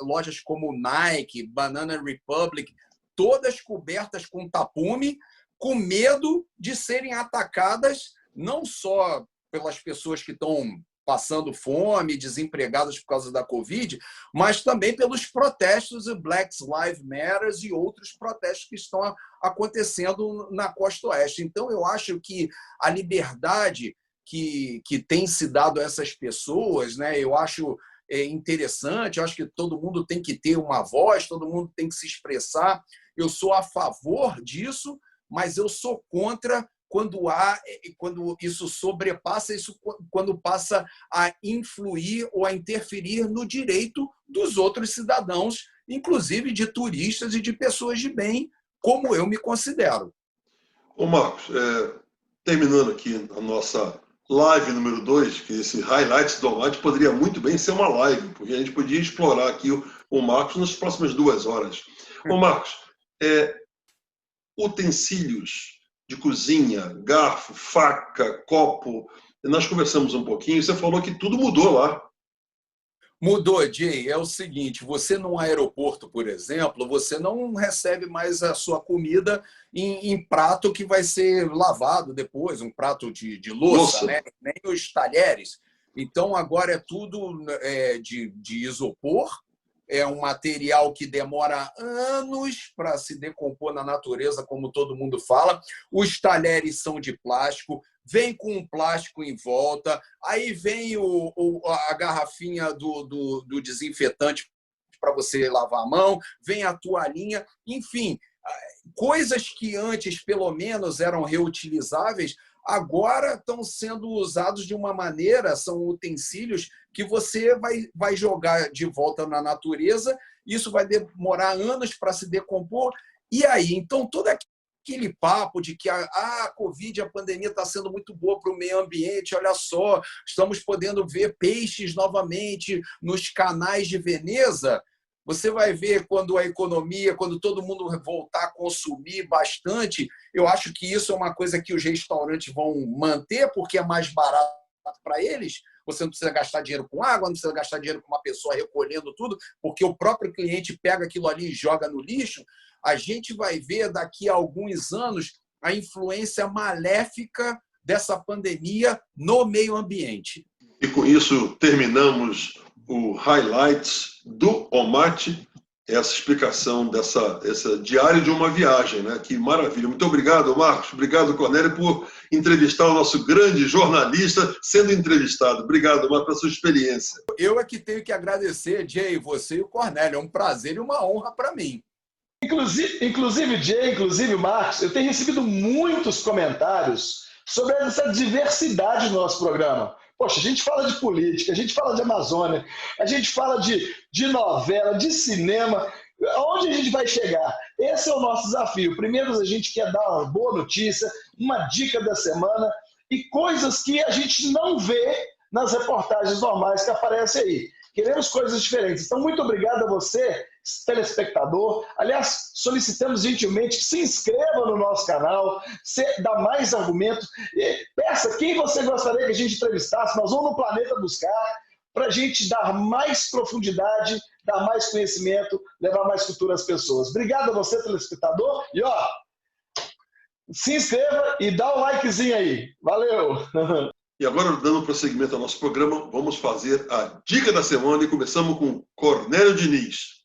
lojas como Nike, Banana Republic, todas cobertas com tapume, com medo de serem atacadas não só pelas pessoas que estão passando fome, desempregadas por causa da Covid, mas também pelos protestos do Black Lives Matter e outros protestos que estão acontecendo na Costa Oeste. Então, eu acho que a liberdade que tem se dado a essas pessoas, né, eu acho interessante, eu acho que todo mundo tem que ter uma voz, todo mundo tem que se expressar. Eu sou a favor disso, mas eu sou contra quando isso sobrepassa, quando passa a influir ou a interferir no direito dos outros cidadãos, inclusive de turistas e de pessoas de bem, como eu me considero. Ô Marcos, terminando aqui a nossa live número 2, que esse Highlights do Almighty poderia muito bem ser uma live, porque a gente podia explorar aqui o Marcos nas próximas 2 horas. Ô Marcos, utensílios de cozinha, garfo, faca, copo, nós conversamos um pouquinho, você falou que tudo mudou lá. Mudou, Jay. É o seguinte, você num aeroporto, por exemplo, você não recebe mais a sua comida em prato que vai ser lavado depois, um prato de louça, né? Nem os talheres. Então, agora é tudo de isopor, é um material que demora anos para se decompor na natureza, como todo mundo fala. Os talheres são de plástico, vem com um plástico em volta, aí vem a garrafinha do desinfetante para você lavar a mão, vem a toalhinha, enfim, coisas que antes, pelo menos, eram reutilizáveis, agora estão sendo usados de uma maneira, são utensílios que você vai jogar de volta na natureza, isso vai demorar anos para se decompor, e aí? Então, todo aquele papo de que a Covid, a pandemia está sendo muito boa para o meio ambiente, olha só, estamos podendo ver peixes novamente nos canais de Veneza. Você vai ver quando a economia, quando todo mundo voltar a consumir bastante, eu acho que isso é uma coisa que os restaurantes vão manter, porque é mais barato para eles. Você não precisa gastar dinheiro com água, não precisa gastar dinheiro com uma pessoa recolhendo tudo, porque o próprio cliente pega aquilo ali e joga no lixo. A gente vai ver daqui a alguns anos a influência maléfica dessa pandemia no meio ambiente. E com isso terminamos o Highlights do Almighty, essa explicação dessa diário de uma viagem, né? Que maravilha. Muito obrigado, Marcos. Obrigado, Cornélio, por entrevistar o nosso grande jornalista sendo entrevistado. Obrigado, Marcos, pela sua experiência. Eu é que tenho que agradecer, Jay, você e o Cornélio. É um prazer e uma honra para mim. Inclusive, Jay, inclusive, Marcos, eu tenho recebido muitos comentários sobre essa diversidade do nosso programa. Poxa, a gente fala de política, a gente fala de Amazônia, a gente fala de novela, de cinema. Aonde a gente vai chegar? Esse é o nosso desafio. Primeiro, a gente quer dar uma boa notícia, uma dica da semana e coisas que a gente não vê nas reportagens normais que aparecem aí. Queremos coisas diferentes. Então, muito obrigado a você, telespectador. Aliás, solicitamos gentilmente que se inscreva no nosso canal, dá mais argumentos. Peça quem você gostaria que a gente entrevistasse. Nós vamos no planeta buscar para a gente dar mais profundidade, dar mais conhecimento, levar mais cultura às pessoas. Obrigado a você, telespectador. E ó, se inscreva e dá um likezinho aí. Valeu! E agora, dando prosseguimento ao nosso programa, vamos fazer a Dica da Semana e começamos com Cornélio Diniz.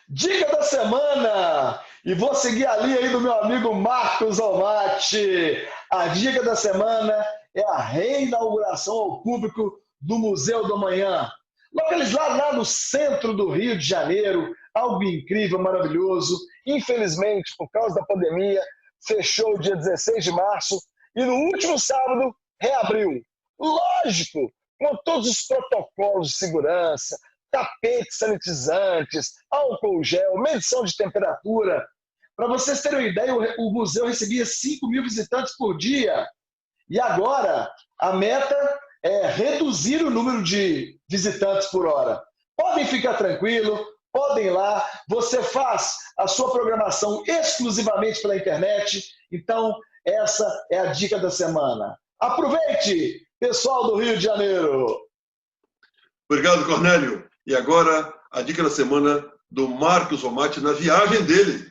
Dica da Semana! E vou seguir a linha aí do meu amigo Marcos Almaty. A Dica da Semana é a reinauguração ao público do Museu do Amanhã. Localizado lá no centro do Rio de Janeiro, algo incrível, maravilhoso. Infelizmente, por causa da pandemia, fechou o dia 16 de março e no último sábado reabriu. Lógico, com todos os protocolos de segurança, tapetes sanitizantes, álcool gel, medição de temperatura. Para vocês terem uma ideia, o museu recebia 5.000 visitantes por dia. E agora, a meta é reduzir o número de visitantes por hora. Podem ficar tranquilos, podem ir lá. Você faz a sua programação exclusivamente pela internet. Então, essa é a Dica da Semana. Aproveite, pessoal do Rio de Janeiro! Obrigado, Cornélio. E agora, a Dica da Semana do Marcos Almaty na viagem dele.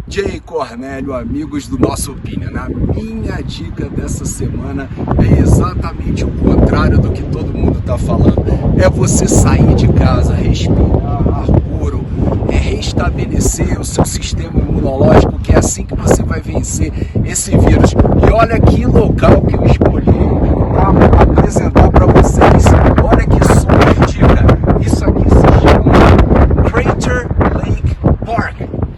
Jay Cornélio, amigos do Nosso Opinion. A minha dica dessa semana é exatamente o contrário do que todo mundo está falando. É você sair de casa, respirar ar puro, é restabelecer o seu sistema imunológico, que é assim que você vai vencer esse vírus. E olha que local que eu escolhi para apresentar para vocês. Olha que super dica. Isso aqui se chama Crater Lake Park,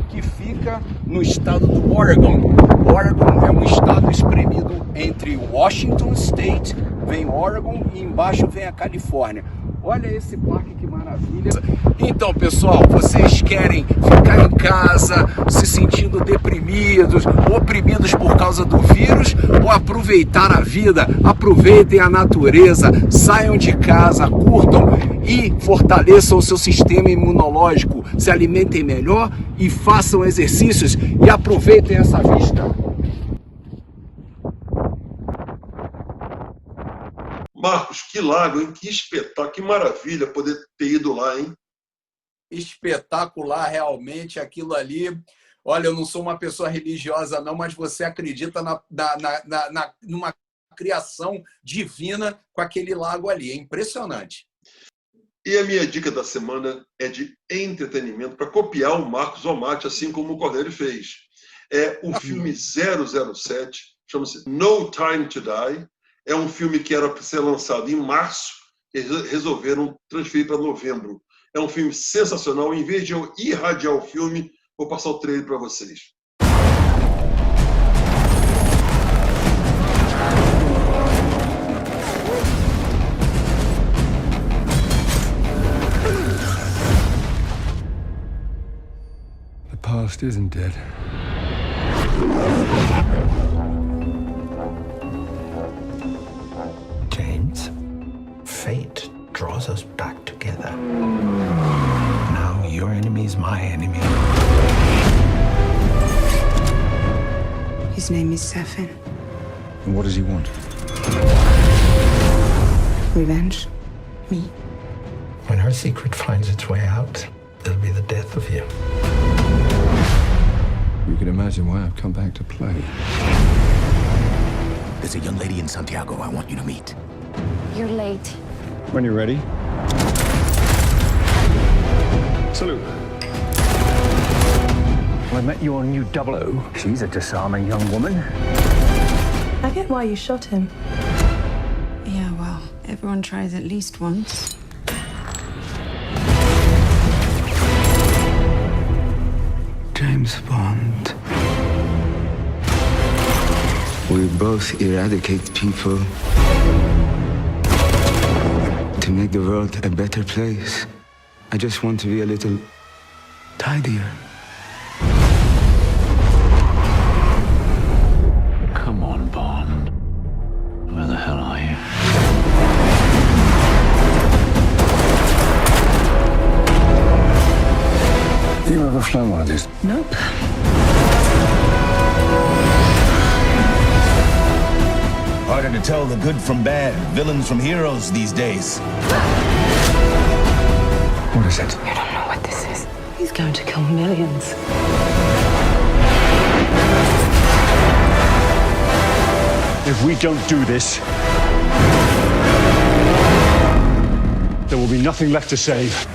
que fica no estado do Oregon. Oregon é um estado espremido entre Washington State, vem Oregon e embaixo vem a Califórnia. Olha esse parque, que maravilha. Então, pessoal, vocês querem ficar em casa se sentindo deprimidos, oprimidos por causa do vírus, ou aproveitar a vida? Aproveitem a natureza, saiam de casa, curtam e fortaleçam o seu sistema imunológico, se alimentem melhor e façam exercícios e aproveitem essa vista. Marcos, que lago, hein? Que espetáculo, que maravilha poder ter ido lá, hein? Espetacular, realmente, aquilo ali. Olha, eu não sou uma pessoa religiosa, não, mas você acredita numa criação divina com aquele lago ali. É impressionante. E a minha dica da semana é de entretenimento, para copiar o Marcos Almaty, assim como o Cornélio fez. É o filme 007, chama-se No Time to Die. É um filme que era para ser lançado em março, eles resolveram transferir para novembro. É um filme sensacional. Em vez de eu irradiar o filme, vou passar o trailer para vocês. The past isn't dead. James, fate draws us back together. Now your enemy is my enemy. His name is Safin. And what does he want? Revenge. Me. When her secret finds its way out, it'll be the death of you. You can imagine why I've come back to play. There's a young lady in Santiago I want you to meet. You're late. When you're ready. Salute. I met your new 00. She's a disarming young woman. I get why you shot him. Yeah, well, everyone tries at least once. James Bond. We both eradicate people to make the world a better place. I just want to be a little tidier. Come on, Bond. Where the hell are you? ever flown one of these? Nope. Harder to tell the good from bad, villains from heroes these days. What is it? You don't know what this is. He's going to kill millions. If we don't do this, there will be nothing left to save.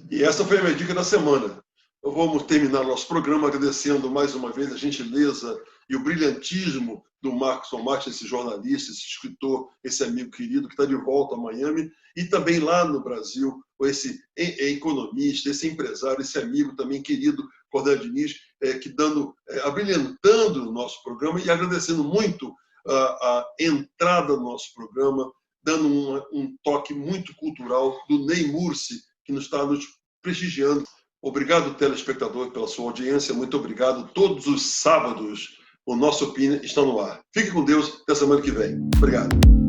E essa foi a minha dica da semana. Vamos terminar nosso programa agradecendo mais uma vez a gentileza e o brilhantismo do Marcos Tomás, esse jornalista, esse escritor, esse amigo querido que está de volta a Miami, e também lá no Brasil, esse economista, esse empresário, esse amigo também querido, Cordel Diniz, abrilhantando o nosso programa e agradecendo muito a entrada do nosso programa, dando um toque muito cultural do Ney Mursi, que está nos prestigiando. Obrigado, telespectador, pela sua audiência. Muito obrigado. Todos os sábados, o nosso Opinion está no ar. Fique com Deus até semana que vem. Obrigado.